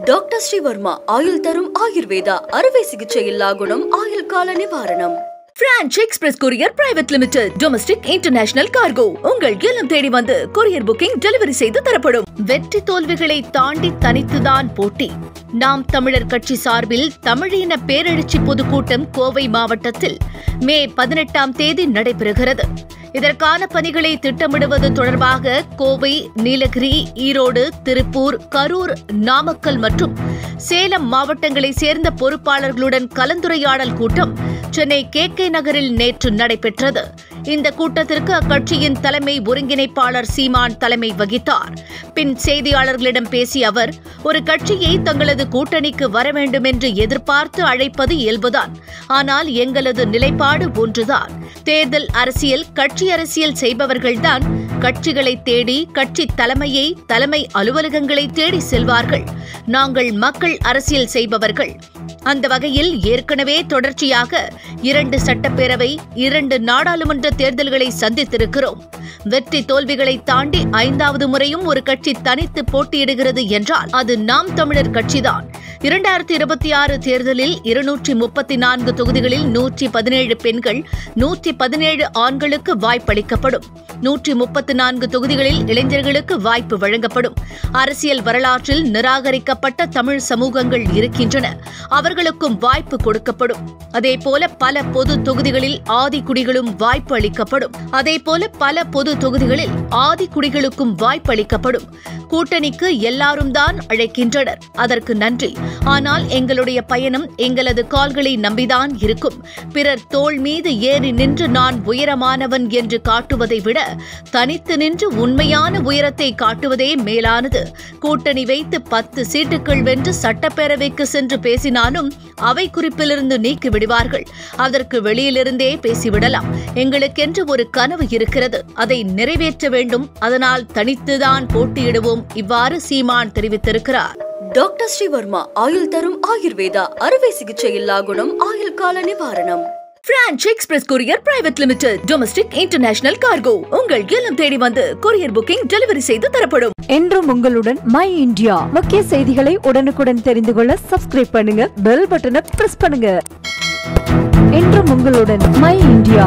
Doctor Sreevarma ஆயுள் தரும் ஆயுர்வேதா அறுவை சிகிச்சை இல்லா குணம் ஆயுள் கால நிவாரணம். Branch express courier private limited domestic international cargo உங்கள் இல்லம் தேடி வந்து கொரியர் புக்கிங் டெலிவரி செய்து தரப்படும். வெற்றி தோல்விகளை தாண்டி தனித்துதான் போட்டி. நாம் தமிழர் கட்சி சார்பில் தமிழின பேரெழுச்சி பொதுக்கூட்டம் கோவை மாவட்டத்தில் மே 18ஆம் தேதி நடைபெறுகிறது. இதற்கான பணிகளை திட்டமிடுவது தொடர்பாக கோவை, நீலகிரி, ஈரோடு, திருப்பூர், கரூர், நாமக்கல் மற்றும் சேலம் மாவட்டங்களைச் சேர்ந்த பொறுப்பாளர்களுடன் கலந்துரையாடல் கூட்டம் சென்னை KK நகரில் நேற்று நடைபெற்றது. இந்த கூட்டத்திற்கு அக்கட்சியின் தலைமை ஒருங்கிணைப்பாளர் சீமான் தலைமை வகித்தார். பின் செய்தியாளர்களிடம் பேசிய அவர், ஒரு கட்சியை தங்களது கூட்டணிக்கு வர வேண்டும் என்று எதிர்பார்த்து அழைப்பது இயல்புதான். ஆனால் எங்களது நிலைப்பாடு ஒன்றுதான். தேர்தல் அரசியல், கட்சி அரசியல் செய்பவர்கள்தான் கட்சிகளை தேடி, கட்சி தலைமையை, தலைமை அலுவலகங்களை தேடி செல்வார்கள். நாங்கள் மக்கள் அரசியல் செய்பவர்கள். அந்த வகையில் ஏற்கனவே தொடர்ச்சியாக 2 சட்டப்பேரவை, 2 நாடாளுமன்ற தேர்தல்களை சந்தித்திருக்கிறோம். வெற்றி தோல்விகளை தாண்டி 5வது முறையும் ஒரு கட்சி தனித்து போட்டியிடுகிறது என்றால் அது நாம் தமிழர் கட்சிதான். 2026 தேர்தலில் 234 தொகுதிகளில் 117 பெண்கள், 117 ஆண்களுக்கு வாய்ப்பளிக்கப்படும். 134 தொகுதிகளில் இளைஞர்களுக்கு வாய்ப்பு வழங்கப்படும். அரசியல் வரலாற்றில் நிராகரிக்கப்பட்ட தமிழ் சமூகங்கள் இருக்கின்றன, அவர்களுக்கும் வாய்ப்பு கொடுக்கப்படும். அதேபோல பல பொது தொகுதிகளில் ஆதிக்குடிகளும் வாய்ப்பு அளிக்கப்படும். அதேபோல பல பொது தொகுதிகளில் ஆதிக்குடிகளுக்கும் வாய்ப்பு அளிக்கப்படும். கூட்டணிக்கு எல்லாரும் தான் அழைக்கின்றனர், அதற்கு நன்றி. ஆனால் எங்களுடைய பயணம் எங்களது கால்களை நம்பிதான் இருக்கும். பிறர் தோள் மீது ஏறி நின்று நான் உயரமானவன் என்று காட்டுவதை விட தனித்து நின்று உண்மையான உயரத்தை காட்டுவதே மேலானது. கூட்டணி வைத்து 10 சீட்டுகள் வென்று சட்டப்பேரவைக்கு சென்று பேசினாலும் அவை குறிப்பிலிருந்து நீக்கி விடுவார்கள். அதற்கு வெளியிலிருந்தே பேசிவிடலாம். எங்களுக்கென்று ஒரு கனவு இருக்கிறது, அதை நிறைவேற்ற வேண்டும். அதனால் தனித்துதான் போட்டியிடுவோம். இவ்வாறு சீமான் தெரிவித்திருக்கிறார். டாக்டர் ஸ்ரீவர்மா ஆயுள் தரும் ஆயுர்வேதா அறுவை சிகிச்சை இல்லா குணம் ஆயுள் கால நிவாரணம். Branch express courier private limited domestic international cargo உங்கள் இல்லம் தேடி வந்து கொரியர் புக்கிங் டெலிவரி செய்து தரப்படும். என்றும் உங்களுடன் மை இந்தியா. முக்கிய செய்திகளை உடனுக்குடன் தெரிந்து கொள்ள சப்ஸ்கிரைப் பண்ணுங்க, பெல் பட்டனை பிரஸ் பண்ணுங்க. என்றும் உங்களுடன் மை இந்தியா.